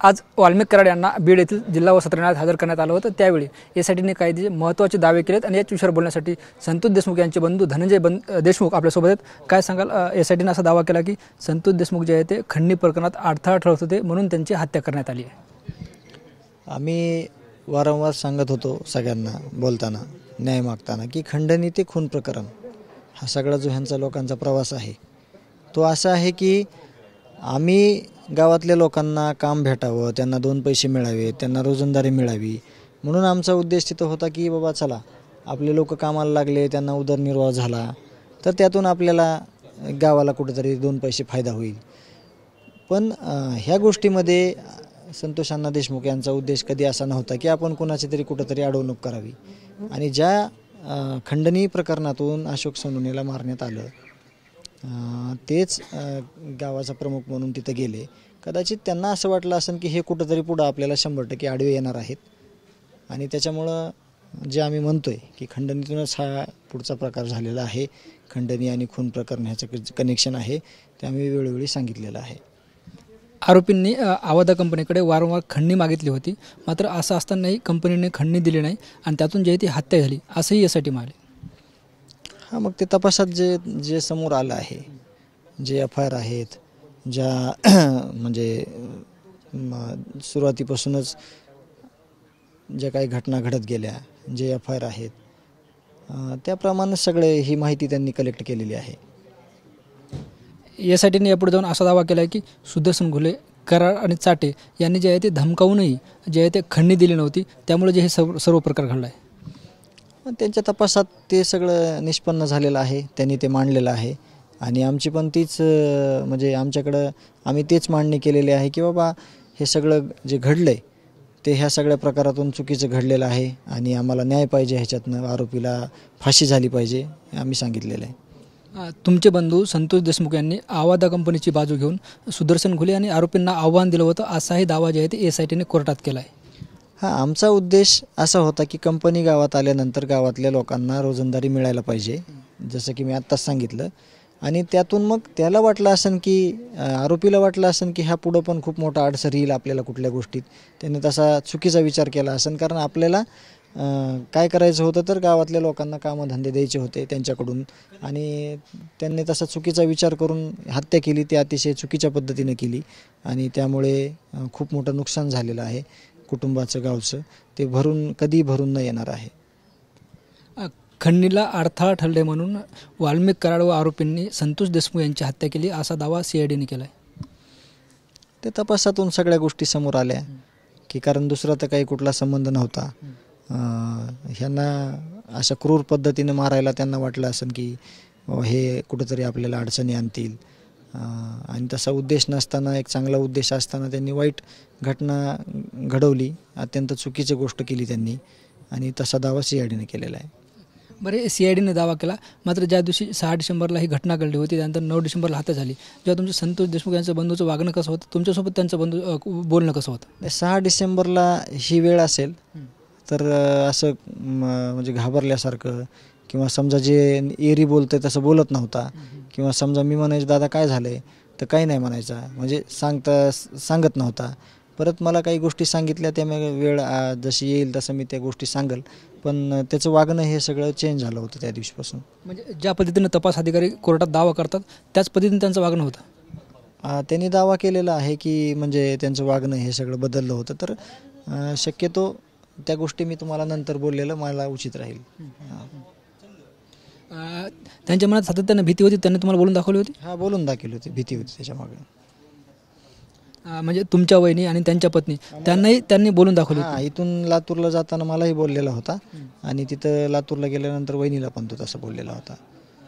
आज वाल्मिक कराड यांना बीड येथील जिल्हा व सत्र न्यायालयात हजर करण्यात आलं होतं। त्यावेळी एसआयटीने काही महत्त्वाचे दावे केलेत आणि याच विषयावर बोलण्यासाठी संतोष देशमुख यांचे बंधू धनंजय देशमुख आपल्यासोबत आहेत। काय सांगाल? एसआयटीने असा दावा केला की संतोष देशमुख जे आहे ते खंडणी प्रकरणात अडथळा ठरवत होते म्हणून त्यांची हत्या करण्यात आली आहे। आम्ही वारंवार सांगत होतो सगळ्यांना बोलताना न्याय मागताना की खंडणी ते खून प्रकरण हा सगळा जो ह्यांचा लोकांचा प्रवास आहे तो असा आहे की आम्ही गावातल्या लोकांना काम भेटावं, त्यांना दोन पैसे मिळावे, त्यांना रोजंदारी मिळावी म्हणून आमचा उद्देश तिथं होता की बाबा चला आपले लोक कामाला लागले, त्यांना उदरनिर्वाह झाला तर त्यातून आपल्याला गावाला कुठेतरी दोन पैसे फायदा होईल। पण ह्या गोष्टीमध्ये संतोष देशमुख यांचा उद्देश कधी असा नव्हता की आपण कुणाची तरी कुठेतरी अडवणूक करावी। आणि ज्या खंडणी प्रकरणातून अशोक सोनवणेला मारण्यात आलं तेच गावाचा प्रमुख म्हणून तिथं गेले। कदाचित त्यांना असं वाटलं असेल की हे कुठंतरी पुढं आपल्याला 100% आडवे येणार आहेत आणि त्याच्यामुळं जे आम्ही म्हणतोय की खंडणीतूनच हा पुढचा प्रकार झालेला आहे, खंडणी आणि खून प्रकरण ह्याचं कनेक्शन आहे ते आम्ही वेळोवेळी सांगितलेलं आहे। आरोपींनी आवादा कंपनीकडे वारंवार खंडणी मागितली होती, मात्र असं असतानाही कंपनीने खंडणी दिली नाही आणि त्यातून जे ती हत्या झाली असंही यासाठी म्हणाले। हां, मग ते तपासात जे समोर आलं आहे, जे FIR आहेत, ज्या म्हणजे सुरुवातीपासूनच ज्या काही घटना घडत गेल्या, जे FIR आहेत त्याप्रमाणे सगळे ही माहिती त्यांनी कलेक्ट केलेली आहे। यासाठीने यापुढे जाऊन असा दावा केला आहे की सुदर्शन घुले, कराड आणि चाटे यांनी जे आहे ते धमकावूनही जे आहे ते खंडणी दिली नव्हती, त्यामुळे जे हे सर्व प्रकार घडला आहे। त्यांच्या तपासात ते सगळं निष्पन्न झालेलं आहे, त्यांनी ते मांडलेलं आहे आणि आमची पण तीच म्हणजे आमच्याकडं आम्ही तेच मांडणी केलेली आहे की बाबा हे सगळं जे घडलं आहे ते ह्या सगळ्या प्रकारातून चुकीचं घडलेलं आहे आणि आम्हाला न्याय पाहिजे, ह्याच्यातनं आरोपीला फाशी झाली पाहिजे आम्ही सांगितलेलं आहे। तुमचे बंधू संतोष देशमुख यांनी आवादा कंपनीची बाजू घेऊन सुदर्शन घुले आणि आरोपींना आव्हान दिलं होतं, असाही दावा जे आहे ते एसआयटीने कोर्टात केला आहे। हां, आमचा उद्देश असा होता की कंपनी गावात आल्यानंतर गावातल्या लोकांना रोजंदारी मिळायला पाहिजे, जसं की मी आत्ताच सांगितलं। आणि त्यातून मग त्याला वाटलं असेल की आरोपीला वाटलं असेल की ह्या पुढं पण खूप मोठा अडसर येईल आपल्याला कुठल्या गोष्टीत, त्याने तसा चुकीचा विचार केला असेल। कारण आपल्याला काय करायचं होतं तर गावातल्या लोकांना कामधंदे द्यायचे होते त्यांच्याकडून आणि त्यांनी तसा चुकीचा विचार करून हत्या केली, ती अतिशय चुकीच्या पद्धतीने केली आणि त्यामुळे खूप मोठं नुकसान झालेलं आहे कुटुंबाचं, गावचं, ते कधी भरून न येणार आहे। खंडणीला अडथळा ठरले म्हणून वाल्मिक कराड व आरोपींनी संतोष देशमुख यांची हत्या केली असा दावा CIDने केला आहे। ते तपासातून सगळ्या गोष्टी समोर आल्या की कारण दुसरा तर काही कुठला संबंध नव्हता। ह्यांना अशा क्रूर पद्धतीने मारायला त्यांना वाटलं असेल की हे कुठंतरी आपल्याला अडचणी आणतील आणि तसा उद्देश नसताना, एक चांगला उद्देश असताना त्यांनी वाईट घटना घडवली, अत्यंत चुकीची गोष्ट केली त्यांनी आणि तसा दावा CIDने केलेला आहे। बरे, CIDने दावा केला, मात्र ज्या दिवशी 6 डिसेंबरला ही घटना घडली होती त्यानंतर 9 डिसेंबरला हत्या झाली, जेव्हा तुमचं संतोष देशमुख यांचं बंधूचं वागणं कसं होतं, तुमच्यासोबत त्यांचं बोलणं कसं होतं? 6 डिसेंबरला ही वेळ असेल तर असं म्हणजे घाबरल्यासारखं किंवा समजा जे एरी बोलतंय तसं बोलत नव्हता किंवा समजा मी म्हणायचं दादा काय झालंय तर काही नाही म्हणायचा, म्हणजे सांगत नव्हता। परत मला काही गोष्टी सांगितल्या, त्या वेळ जशी येईल तसं मी त्या गोष्टी सांगेल, पण त्याचं वागणं हे सगळं चेंज झालं होतं त्या दिवशीपासून। म्हणजे ज्या पद्धतीनं तपास अधिकारी कोर्टात दावा करतात त्याच पद्धतीने त्यांचं वागणं होतं? त्यांनी दावा केलेला आहे की म्हणजे त्यांचं वागणं हे सगळं बदललं होतं, तर शक्यतो त्या गोष्टी मी तुम्हाला नंतर बोललेलं मला उचित राहील। त्यांच्या मनात सातत्यानं भीती होती, त्यांनी तुम्हाला बोलून दाखवली होती? हां, बोलून दाखवली होती, भीती होती त्याच्यामागे। म्हणजे तुमच्या वहिनी आणि त्यांच्या पत्नी त्यांनी बोलून दाखवली? हां, इथून लातूरला जाताना मलाही बोललेला होता आणि तिथं लातूरला गेल्यानंतर वहिनीला पण तो तसं बोललेला होता।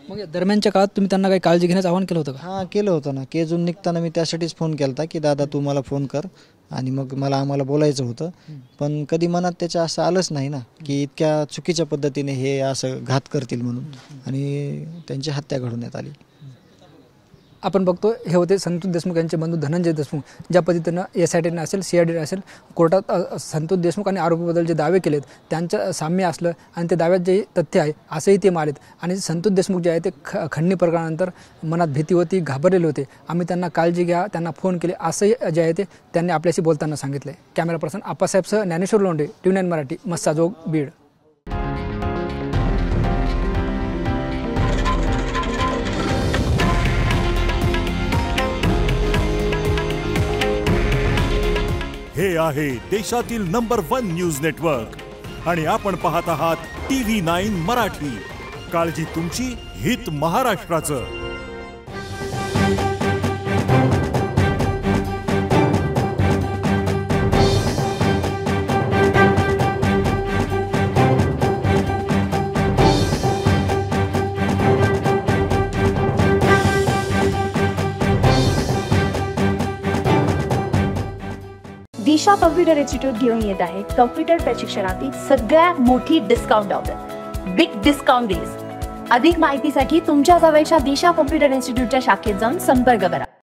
मग दरम्यानच्या काळात तुम्ही त्यांना काही काळजी घेण्याचं आवाहन केलं होतं का? हां, केलं होतं ना। केजून निघताना मी त्यासाठीच फोन केला होता की दादा तू मला फोन कर आणि मग आम्हाला बोलायचं होतं, पण कधी मनात त्याच्या असं आलंच नाही ना की इतक्या चुकीच्या पद्धतीने हे असं घात करतील म्हणून, आणि त्यांची हत्या घडवण्यात आली। आपण बघतो हे होते संतोष देशमुख यांचे बंधू धनंजय देशमुख. ज्या पद्धतीनं SIT असेल CID असेल कोर्टात संतोष देशमुख आणि आरोपीबद्दल जे दावे केलेत त्यांचं साम्य असलं आणि ते दाव्यात जे तथ्य आहे असंही ते मानलेत. आणि संतोष देशमुख जे आहे ते खंडणी प्रकरणानंतर मनात भीती होती, घाबरलेले होते. आम्ही त्यांना काळजी घ्या, त्यांना फोन केले असंही जे आहे ते त्यांनी आपल्याशी बोलताना सांगितले. कॅमेरा पर्सन आप्पासाहेबसह ज्ञानेश्वर लोंढे, TV9 मराठी, मस्साजोग, बीड. हे आहे देशातील नंबर 1 न्यूज नेटवर्क आणि आपण पाहत आहात TV9 मराठी. काळजी तुमची, हित महाराष्ट्राचं. दिशा कॉम्प्युटर इन्स्टिट्यूट घेऊन येत आहे कॉम्प्युटर प्रशिक्षणातील सगळ्यात मोठी discount offer, big discount days. अधिक माहितीसाठी तुमच्या जवळच्या दिशा कॉम्प्युटर इन्स्टिट्यूटच्या शाखेत जाऊन संपर्क करा.